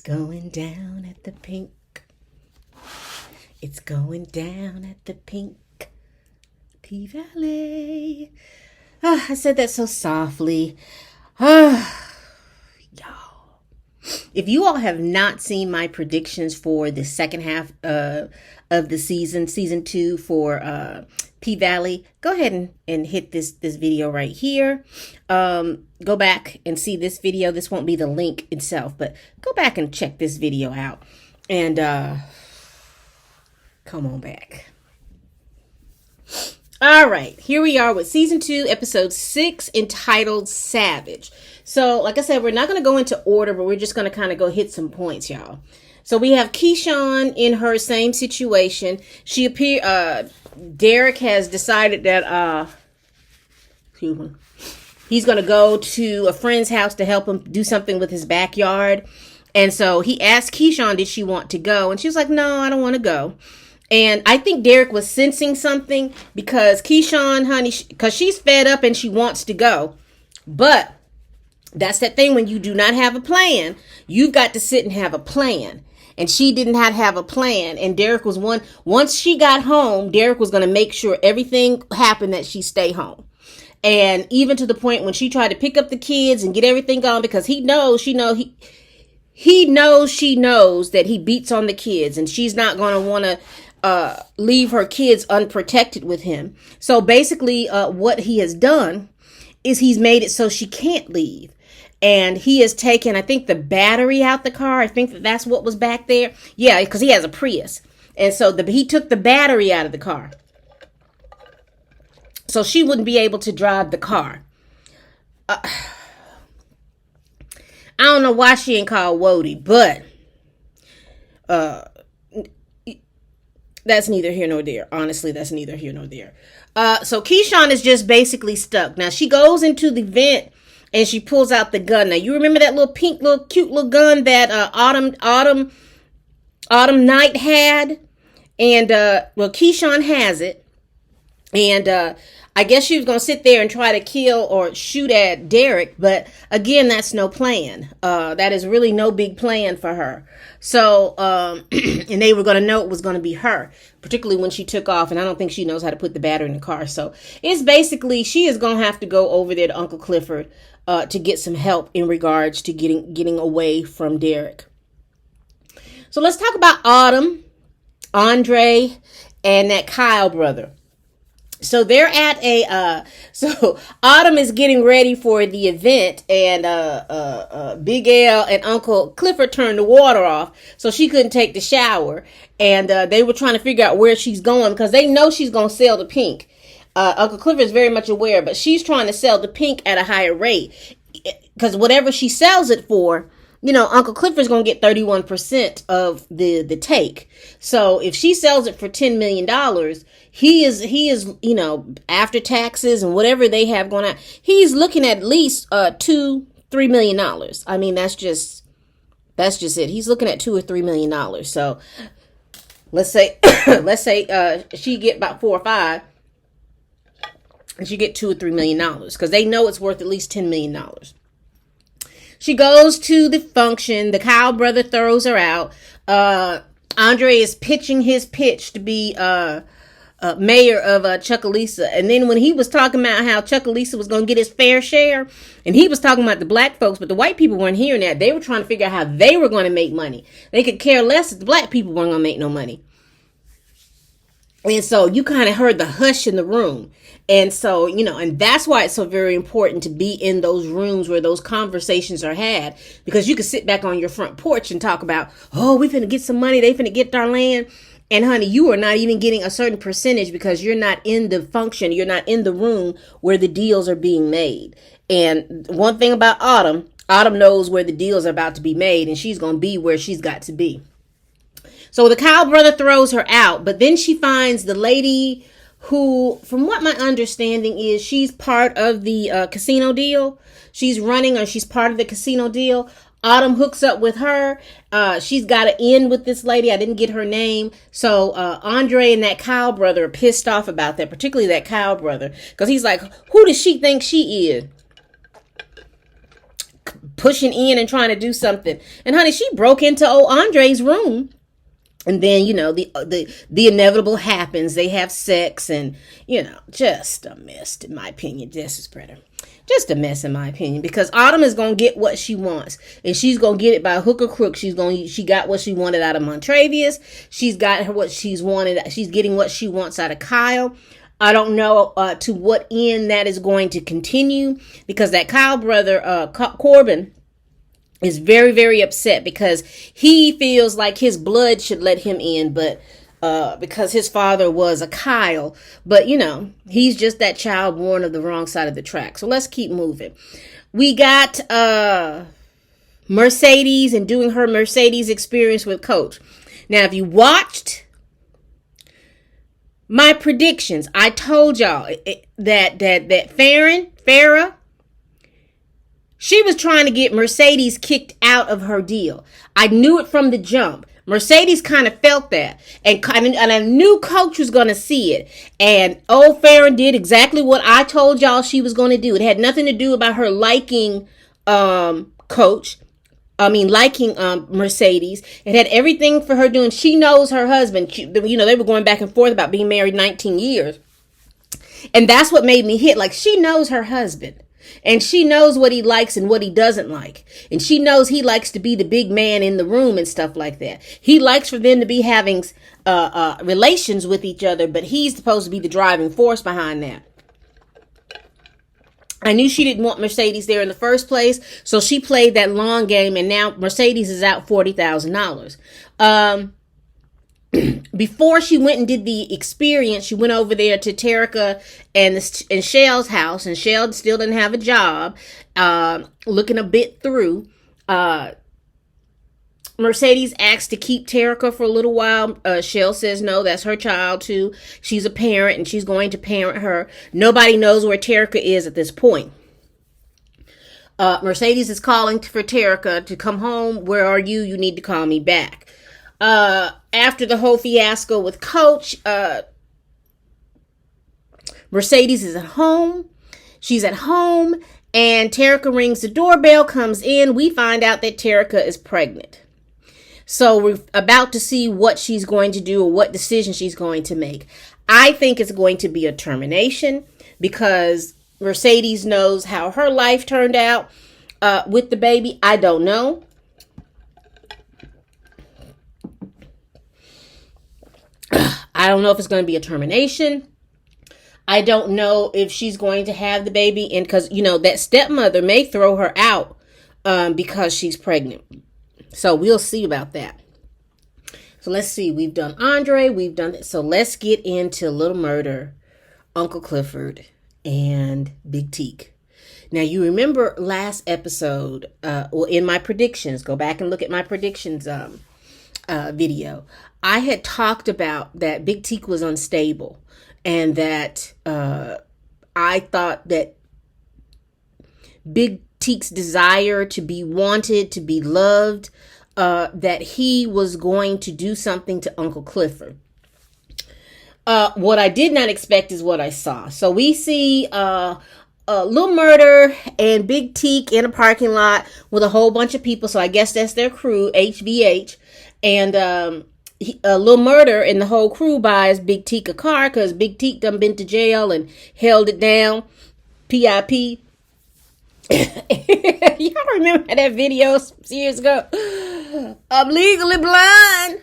going down at the pink. It's going down at the pink P-Valley. I said that so softly. Y'all. If you all have not seen my predictions for the second half of the season 2 for P-Valley, go ahead and hit this video right here. Go back and see this video. This won't be the link itself, but go back and check this video out. And come on back. All right, here we are with season 2, episode 6, entitled Savage. So, like I said, we're not going to go into order, but we're just going to kind of go hit some points, y'all. So we have Keyshawn in her same situation. Derek has decided that, he's going to go to a friend's house to help him do something with his backyard. And so he asked Keyshawn, did she want to go? And she was like, no, I don't want to go. And I think Derek was sensing something because Keyshawn, honey, because she's fed up and she wants to go. But that's that thing when you do not have a plan, you've got to sit and have a plan. And she did not have a plan. And Derek was once she got home, Derek was going to make sure everything happened that she stay home. And even to the point when she tried to pick up the kids and get everything going, because he knows she knows that he beats on the kids and she's not going to want to leave her kids unprotected with him. So basically what he has done is he's made it so she can't leave. And he has taken, I think, the battery out the car. I think that's what was back there. Yeah, because he has a Prius. And so he took the battery out of the car. So she wouldn't be able to drive the car. I don't know why she ain't called Wody, but that's neither here nor there. Honestly, that's neither here nor there. So Keyshawn is just basically stuck. Now, she goes into the vent and she pulls out the gun. Now, you remember that little pink, cute little gun that Autumn Night had? And, well, Keyshawn has it. And I guess she was going to sit there and try to kill or shoot at Derek. But, again, that's no plan. That is really no big plan for her. So, and they were going to know it was going to be her, particularly when she took off. And I don't think she knows how to put the battery in the car. So it's basically, she is going to have to go over there to Uncle Clifford to get some help in regards to getting away from Derek. So let's talk about Autumn, Andre, and that Kyle brother. So they're at so Autumn is getting ready for the event, and Big L and Uncle Clifford turned the water off so she couldn't take the shower. And they were trying to figure out where she's going because they know she's going to sell the pink. Uncle Clifford is very much aware, but she's trying to sell the pink at a higher rate because whatever she sells it for, you know, Uncle Clifford's going to get 31% of the take. So if she sells it for $10 million, he is, you know, after taxes and whatever they have going on, he's looking at least $2-3 million. I mean, that's just it. He's looking at $2 or $3 million. So let's say, she get about 4 or 5 and she get $2 or $3 million because they know it's worth at least $10 million. She goes to the function. The Kyle brother throws her out. Andre is pitching his pitch to be mayor of Chucalissa. And then when he was talking about how Chucalissa was going to get his fair share, and he was talking about the black folks, but the white people weren't hearing that. They were trying to figure out how they were going to make money. They could care less if the black people weren't going to make no money. And so you kind of heard the hush in the room. And so, you know, and that's why it's so very important to be in those rooms where those conversations are had, because you can sit back on your front porch and talk about, oh, we finna get some money. They finna get our land. And honey, you are not even getting a certain percentage because you're not in the function. You're not in the room where the deals are being made. And one thing about Autumn knows where the deals are about to be made, and she's going to be where she's got to be. So the Kyle brother throws her out, but then she finds the lady who, from what my understanding is, she's part of the casino deal. She's running, or she's part of the casino deal. Autumn hooks up with her. She's got an in with this lady. I didn't get her name. So Andre and that Kyle brother are pissed off about that, particularly that Kyle brother, because he's like, who does she think she is? pushing in and trying to do something. And honey, she broke into old Andre's room. And then, the inevitable happens. They have sex and, just a mess, in my opinion. This is Predator. Just a mess, in my opinion, because Autumn is going to get what she wants, and she's going to get it by hook or crook. She got what she wanted out of Montravius. She's got what she's wanted. She's getting what she wants out of Kyle. I don't know to what end that is going to continue, because that Kyle brother, Corbin, is very, very upset because he feels like his blood should let him in, but because his father was a Kyle, but he's just that child born of the wrong side of the track. So let's keep moving. We got Mercedes and doing her Mercedes experience with Coach. Now, if you watched my predictions, I told y'all that Farrah, she was trying to get Mercedes kicked out of her deal. I knew it from the jump. Mercedes kind of felt that. And I knew Coach was going to see it. And old Farrah did exactly what I told y'all she was going to do. It had nothing to do about her liking Coach. Liking Mercedes. It had everything for her doing. She knows her husband. They were going back and forth about being married 19 years. And that's what made me hit. Like, she knows her husband. And she knows what he likes and what he doesn't like. And she knows he likes to be the big man in the room and stuff like that. He likes for them to be having relations with each other, but he's supposed to be the driving force behind that. I knew she didn't want Mercedes there in the first place, so she played that long game, and now Mercedes is out $40,000. Before she went and did the experience, she went over there to Terrica and Shell's house, and Shell still didn't have a job, looking a bit through. Mercedes asked to keep Terrica for a little while. Shell says no, that's her child too. She's a parent and she's going to parent her. Nobody knows where Terrica is at this point. Mercedes is calling for Terrica to come home. Where are you? You need to call me back. After the whole fiasco with Coach, Mercedes is at home. She's at home, and Terrica rings the doorbell, comes in. We find out that Terrica is pregnant. So we're about to see what she's going to do or what decision she's going to make. I think it's going to be a termination because Mercedes knows how her life turned out with the baby. I don't know. I don't know if it's going to be a termination. I don't know if she's going to have the baby. And because, that stepmother may throw her out because she's pregnant. So we'll see about that. So let's see. We've done Andre. We've done it. So let's get into Lil Murda, Uncle Clifford, and Big Teak. Now, you remember last episode, in my predictions, go back and look at my predictions video. I had talked about that Big Teak was unstable and that I thought that Big Teak's desire to be wanted, to be loved, that he was going to do something to Uncle Clifford. What I did not expect is what I saw. So we see Lil Murda and Big Teak in a parking lot with a whole bunch of people. So I guess that's their crew, HVH. And Lil Murda and the whole crew buys Big Teak a car because Big Teak done been to jail and held it down. PIP. Y'all remember that video some years ago? I'm legally blind.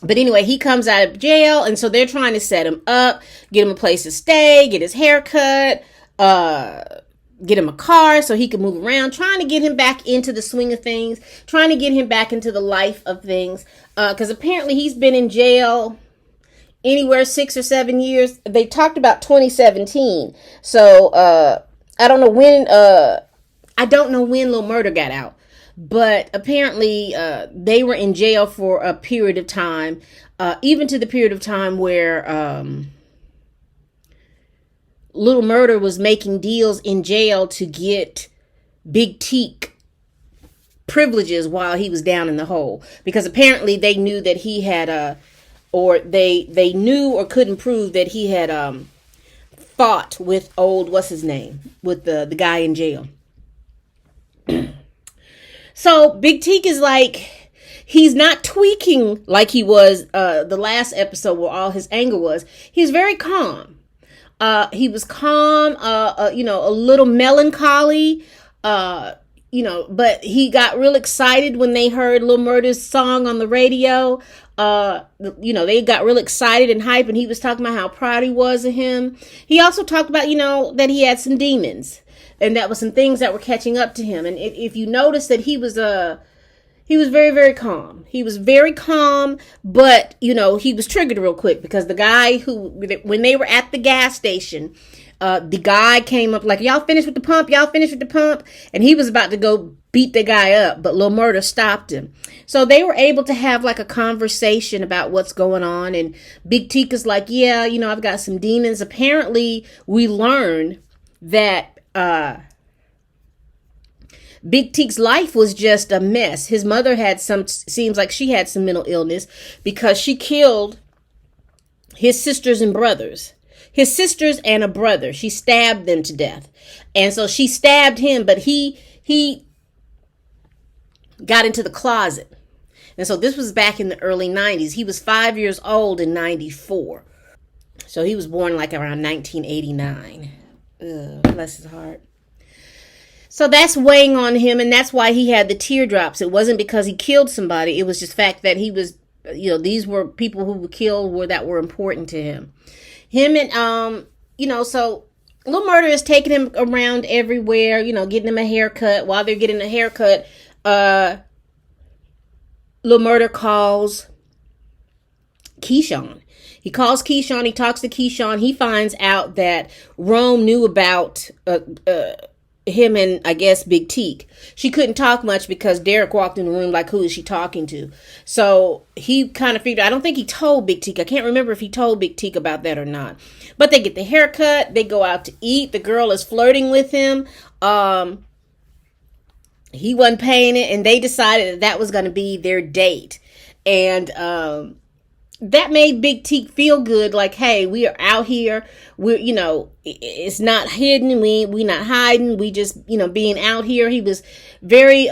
But anyway, he comes out of jail, and so they're trying to set him up, get him a place to stay, get his hair cut, get him a car so he can move around, trying to get him back into the swing of things, trying to get him back into the life of things. Because apparently he's been in jail anywhere 6 or 7 years. They talked about 2017. So I don't know when Lil Murda got out. But apparently they were in jail for a period of time, even to the period of time where Lil Murda was making deals in jail to get Big Teak privileges while he was down in the hole. Because apparently they knew that he had, or they knew or couldn't prove that he had fought with with the guy in jail. So Big Teak is like, he's not tweaking like he was the last episode where all his anger was. He's very calm. He was calm, a little melancholy, but he got real excited when they heard Lil Murda's song on the radio. They got real excited and hype, and he was talking about how proud he was of him. He also talked about, that he had some demons, and that was some things that were catching up to him. And if you notice that he was very, very calm. He was very calm, but, he was triggered real quick because the guy when they were at the gas station, the guy came up like, y'all finished with the pump? Y'all finished with the pump? And he was about to go beat the guy up, but Lil Murda stopped him. So they were able to have like a conversation about what's going on. And Big Teak is like, yeah, I've got some demons. Apparently, we learned that Big Teak's life was just a mess. His mother seems like she had some mental illness because she killed his sisters and brothers. His sisters and a brother. She stabbed them to death. And so she stabbed him, but he got into the closet. And so this was back in the early 90s. He was 5 years old in 94. So he was born like around 1989. Ugh, bless his heart. So that's weighing on him, and that's why he had the teardrops. It wasn't because he killed somebody. It was just fact that he was, these were people who were killed that were important to him. Him and, so Lil Murda is taking him around everywhere, getting him a haircut. While they're getting a haircut, Lil Murda calls Keyshawn. He calls Keyshawn. He talks to Keyshawn. He finds out that Rome knew about him and, I guess, Big Teak. She couldn't talk much because Derek walked in the room like, who is she talking to? So he kind of figured, I don't think he told Big Teak. I can't remember if he told Big Teak about that or not. But they get the haircut. They go out to eat. The girl is flirting with him. He wasn't paying it, and they decided that was going to be their date. And that made Big Teak feel good. Like, hey, we are out here. We're, it's not hidden. We not hiding. We just, being out here. He was very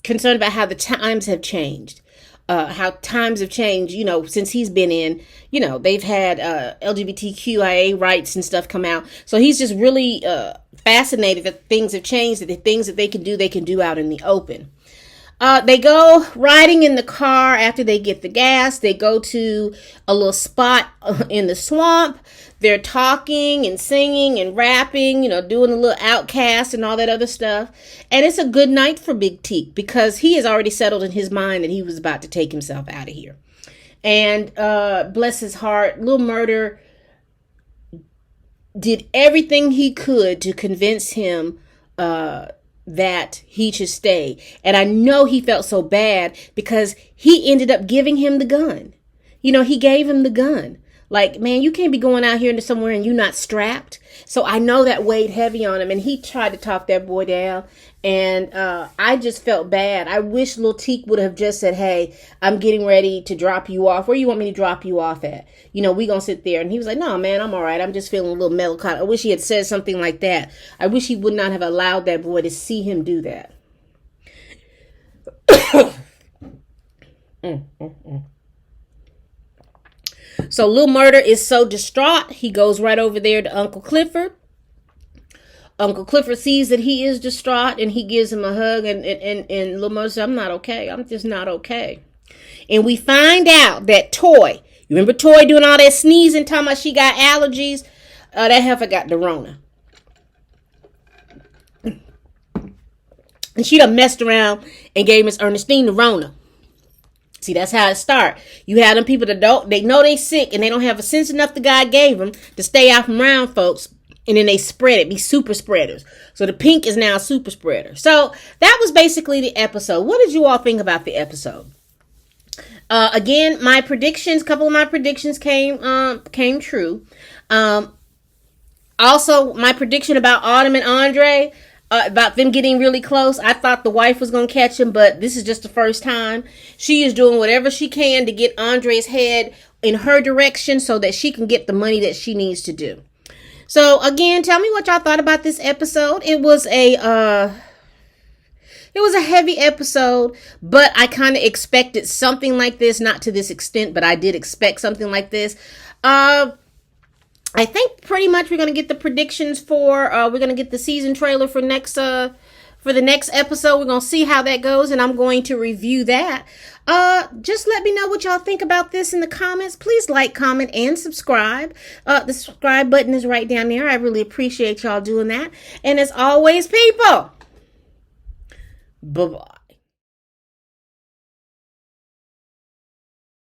concerned about how the times have changed. Since he's been in, they've had LGBTQIA rights and stuff come out. So he's just really fascinated that things have changed, that the things that they can do out in the open. They go riding in the car after they get the gas. They go to a little spot in the swamp. They're talking and singing and rapping, doing a little Outcast and all that other stuff. And it's a good night for Big Teak because he has already settled in his mind that he was about to take himself out of here. And bless his heart, Lil Murda did everything he could to convince him that he should stay. And I know he felt so bad because he ended up giving him the gun. He gave him the gun. Like, man, you can't be going out here into somewhere and you not strapped. So I know that weighed heavy on him, and he tried to talk that boy down. And I just felt bad. I wish Lil Teak would have just said, hey, I'm getting ready to drop you off. Where you want me to drop you off at? We gonna sit there. And he was like, no, man, I'm all right. I'm just feeling a little melancholy. I wish he had said something like that. I wish he would not have allowed that boy to see him do that. So Lil Murda is so distraught, he goes right over there to Uncle Clifford. Uncle Clifford sees that he is distraught, and he gives him a hug, and Lil Murda says, I'm not okay. I'm just not okay. And we find out that Toy, you remember Toy doing all that sneezing, talking about she got allergies? That heifer got the Rona. And she done messed around and gave Miss Ernestine the Rona. See, that's how it start. You have them people that they know they sick and they don't have a sense enough the God gave them to stay out from around folks, and then they spread it, be super spreaders. So the pink is now a super spreader. So that was basically the episode. What did you all think about the episode? Again, my predictions, couple of my predictions came true. Also, my prediction about Autumn and Andre, about them getting really close. I thought the wife was going to catch him, but this is just the first time. She is doing whatever she can to get Andre's head in her direction so that she can get the money that she needs to do. So again, tell me what y'all thought about this episode. It was a It was a heavy episode, but I kind of expected something like this, not to this extent, but I did expect something like this. I think pretty much we're going to get the predictions for, we're going to get the season trailer for for the next episode. We're going to see how that goes, and I'm going to review that. Just let me know what y'all think about this in the comments. Please like, comment, and subscribe. The subscribe button is right down there. I really appreciate y'all doing that. And as always, people, bye-bye.